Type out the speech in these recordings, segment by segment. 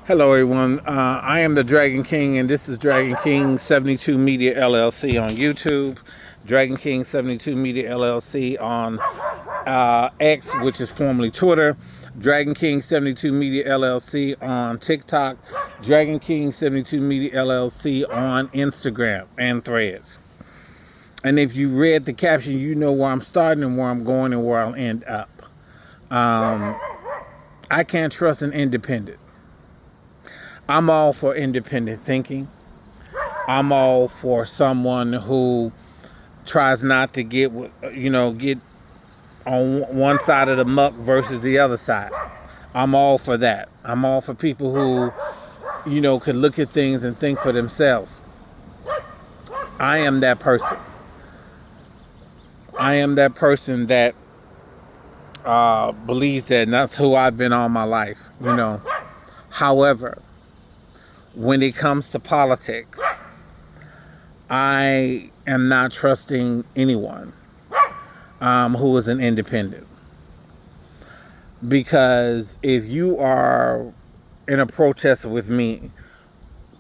Hello, everyone. I am the Dragon King, and this is Dragon King 72 Media LLC on YouTube, Dragon King 72 Media LLC on X, which is formerly Twitter, Dragon King 72 Media LLC on TikTok, Dragon King 72 Media LLC on Instagram and Threads. And if you read the caption, you know where I'm starting and where I'm going and where I'll end up. I can't trust an independent. I'm all for independent thinking. I'm all for someone who tries not to get on one side of the muck versus the other side. I'm all for that. I'm all for people who, can look at things and think for themselves. I am that person. I am that person that believes that, and that's who I've been all my life. However, when it comes to politics, I am not trusting anyone who is an independent. Because if you are in a protest with me,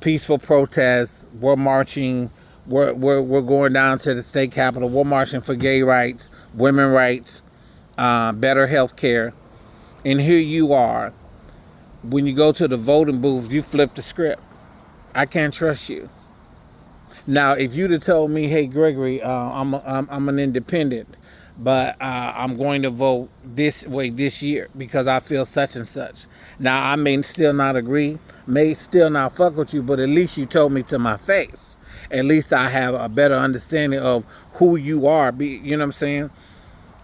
peaceful protest, we're marching, we're going down to the state capitol, we're marching for gay rights, women rights, better health care, and here you are. When you go to the voting booth, you flip the script. I can't trust you. Now, if you'd have told me, "Hey, Gregory, I'm an independent, but I'm going to vote this way this year because I feel such and such." Now, I may still not agree, may still not fuck with you, but at least you told me to my face. At least I have a better understanding of who you are. You know what I'm saying?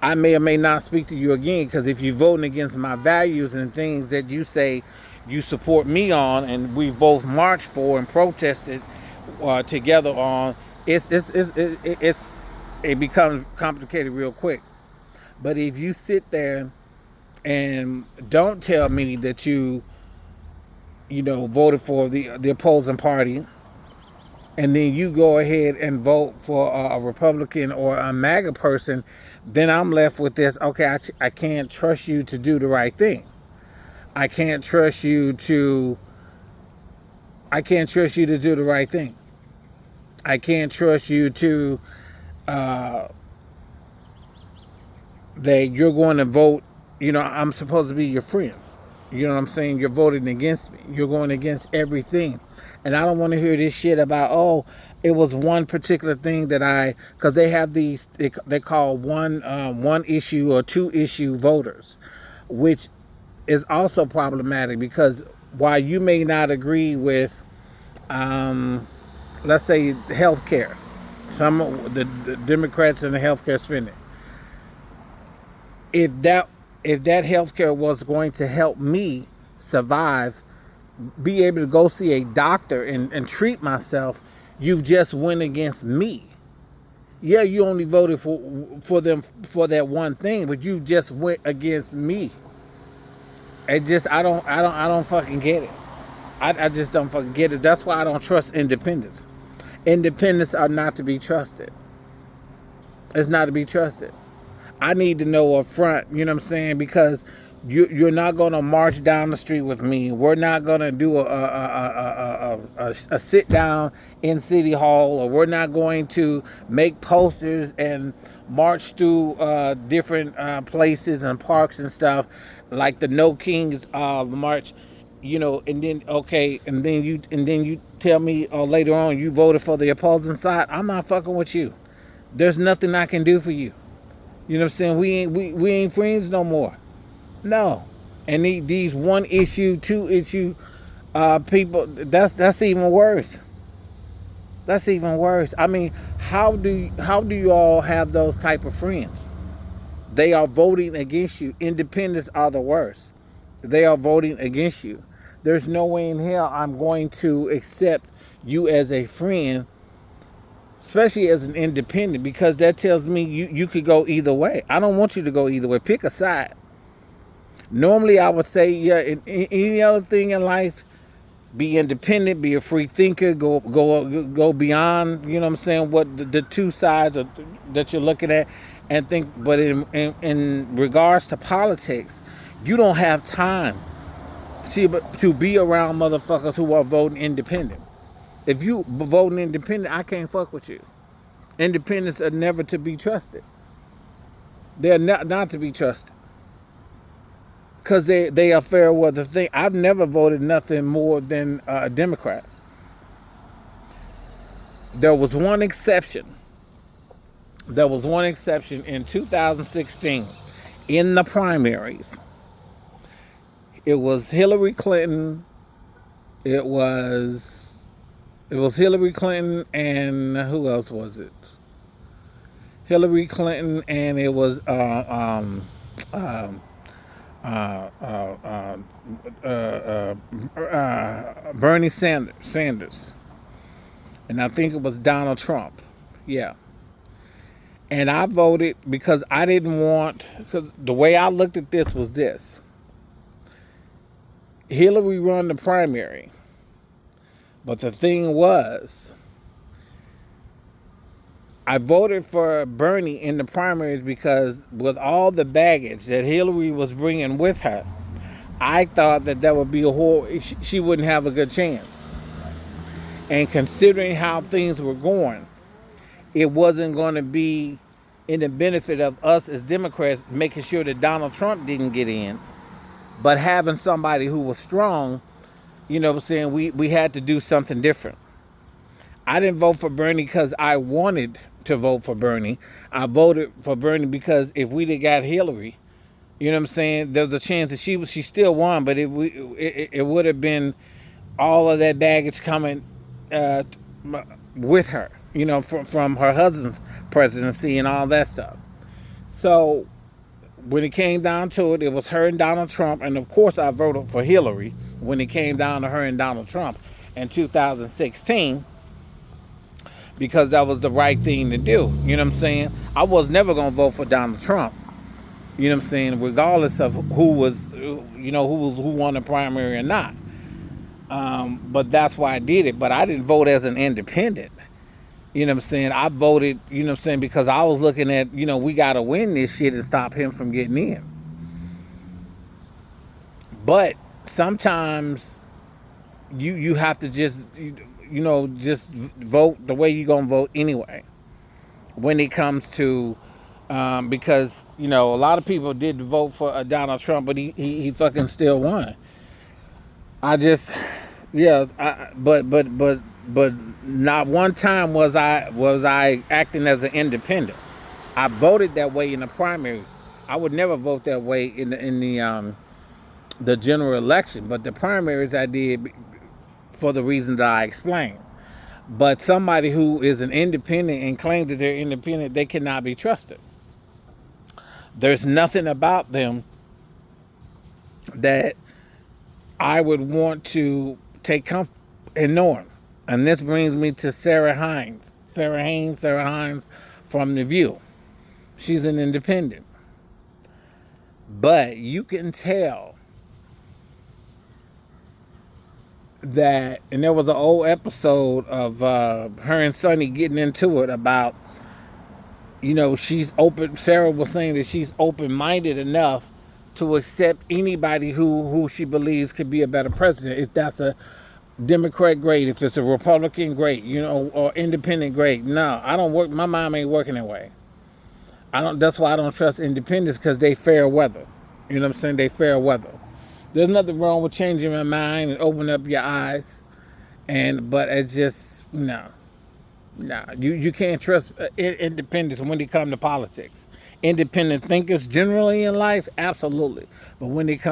I may or may not speak to you again, because if you're voting against my values and things that you say you support me on, and we both marched for and protested together on, it becomes complicated real quick. But if you sit there and don't tell me that you voted for the opposing party, and then you go ahead and vote for a Republican or a MAGA person, then I'm left with this. Okay, I can't trust you to do the right thing. I can't trust you to do the right thing. I can't trust you to that you're going to vote. I'm supposed to be your friend. You know what I'm saying? You're voting against me. You're going against everything. And I don't want to hear this shit about, oh, it was one particular thing that because they have these, they call one issue or two issue voters, which is also problematic, because while you may not agree with, let's say, health care, the Democrats and the health care spending, if that healthcare was going to help me survive, be able to go see a doctor and treat myself, you've just went against me. Yeah, you only voted for them for that one thing, but you just went against me. I don't fucking get it. I just don't fucking get it. That's why I don't trust independents. Independents are not to be trusted. It's not to be trusted. I need to know up front, you know what I'm saying? Because you're not going to march down the street with me. We're not going to do a sit down in City Hall, or we're not going to make posters and march through different places and parks and stuff, like the No Kings march, and then you tell me later on you voted for the opposing side. I'm not fucking with you. There's nothing I can do for you. You know what I'm saying? We ain't friends no more. No. And these one issue, two issue people, that's even worse. That's even worse. I mean, how do you all have those type of friends? They are voting against you. Independents are the worst. They are voting against you. There's no way in hell I'm going to accept you as a friend, especially as an independent, because that tells me you could go either way. I don't want you to go either way. Pick a side. Normally, I would say, yeah, in any other thing in life, be independent, be a free thinker, go beyond, you know what I'm saying, what the two sides that you're looking at, and think. But in regards to politics, you don't have time to be around motherfuckers who are voting independent. If you voting independent, I can't fuck with you. Independents are never to be trusted. They're not to be trusted. Because they are fair weather thing. I've never voted nothing more than a Democrat. There was one exception. There was one exception in 2016 in the primaries. It was Hillary Clinton. It was Hillary Clinton and who else was it? Hillary Clinton and it was Bernie Sanders, and I think it was Donald Trump. Yeah. And I voted because I didn't want, because the way I looked at this was this. Hillary won the primary. But the thing was, I voted for Bernie in the primaries because with all the baggage that Hillary was bringing with her, I thought that would be a whole, she wouldn't have a good chance. And considering how things were going, it wasn't going to be in the benefit of us as Democrats making sure that Donald Trump didn't get in, but having somebody who was strong, you know what I'm saying, we had to do something different. I didn't vote for Bernie because I wanted to vote for Bernie. I voted for Bernie because if we'd have got Hillary, you know what I'm saying, there's a chance that she still won, but it would have been all of that baggage coming with her, you know, from her husband's presidency and all that stuff. So when it came down to it, it was her and Donald Trump, and of course I voted for Hillary when it came down to her and Donald Trump in 2016 because that was the right thing to do. You know what I'm saying? I was never going to vote for Donald Trump, you know what I'm saying, regardless of who won the primary or not. But that's why I did it. But I didn't vote as an independent. You know what I'm saying? I voted, you know what I'm saying, because I was looking at, you know, we got to win this shit and stop him from getting in. But sometimes you have to just, just vote the way you're going to vote anyway. When it comes to, because, a lot of people did vote for Donald Trump, but he fucking still won. But not one time was I acting as an independent. I voted that way in the primaries. I would never vote that way in the general election, but the primaries I did for the reason that I explained. But somebody who is an independent and claims that they're independent, they cannot be trusted. There's nothing about them that I would want to take comfort in knowing. And this brings me to Sarah Hines from The View. She's an independent. But you can tell that, and there was an old episode of her and Sonny getting into it about, she's open. Sarah was saying that she's open-minded enough to accept anybody who she believes could be a better president. If that's a Democrat, great. If it's a Republican, great. Or independent, great. No, I don't work. My mind ain't working that way. That's why I don't trust independents, because they fair weather. You know what I'm saying? They fair weather. There's nothing wrong with changing my mind and opening up your eyes, but it's just no. You can't trust independents when it comes to politics. Independent thinkers generally in life, absolutely, but when it comes